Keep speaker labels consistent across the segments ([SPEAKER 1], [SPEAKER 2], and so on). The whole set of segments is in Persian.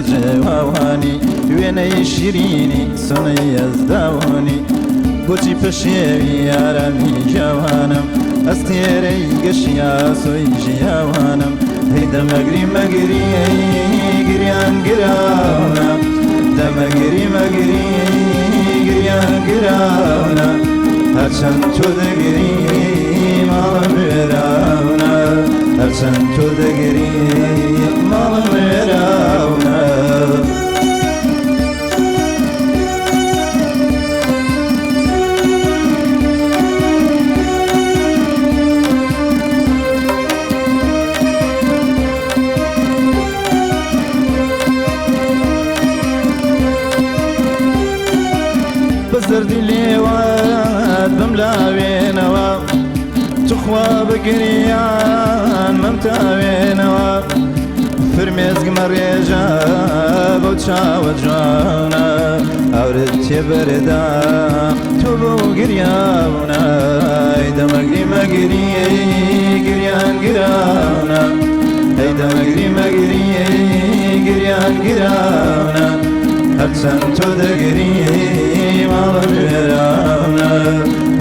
[SPEAKER 1] جوانی وێنەی شیرینی سۆنەی ئەزداوانی بۆچی پەشێوی یارانی جوانم ئەس تێرەی گەشیا سۆی ژیاوانم هەی دەمەگری مەگری گریان گراونە دەمەگری مەگری گریان گراونە هەرچەند تۆ دەگری ماڵم وێراونە هەرچەند تۆ دەگری ماڵم وێراونە بەزەردی لێوات بملاوێنەوە توخوا بگریان مەمتاوێنەوە فرمێزگمە ڕێژە بەو چاوە جوانە ئەورت تێبەردا تۆ بۆ گریاونە دەمەگری مەگری گریان گراونە هەی دەمەگری مەگری گریان گراونە هەرچەند تۆ دەگری ماڵم وێراونە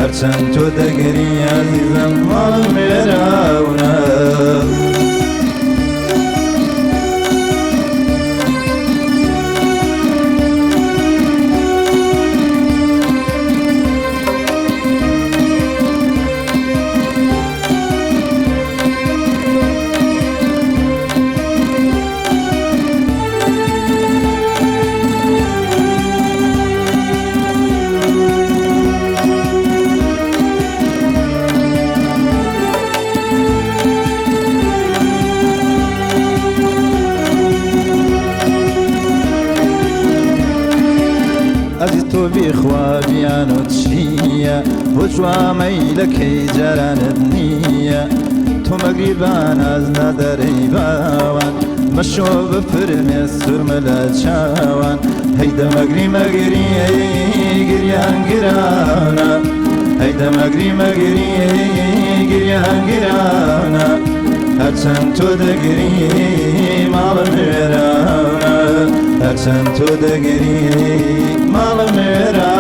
[SPEAKER 1] هەرچەند تۆ دەگری عەزیزم ماڵم وێراونە ئەزی تۆ بێخوابیانۆ چییە بۆ جوامەیلەکەی جارانت نییە تۆ مەگریبان ئەز نادەرەی باوان مەشۆ بفرمێ سورمە لە چاوان هەی دەمەگری مەگری گریان گرانە هەی دەمەگری مەگری گریان گرانە هەرچەند تۆ دەگری ماڵم وێراونە هەرچەند تۆ دەگری ماڵم وێراونە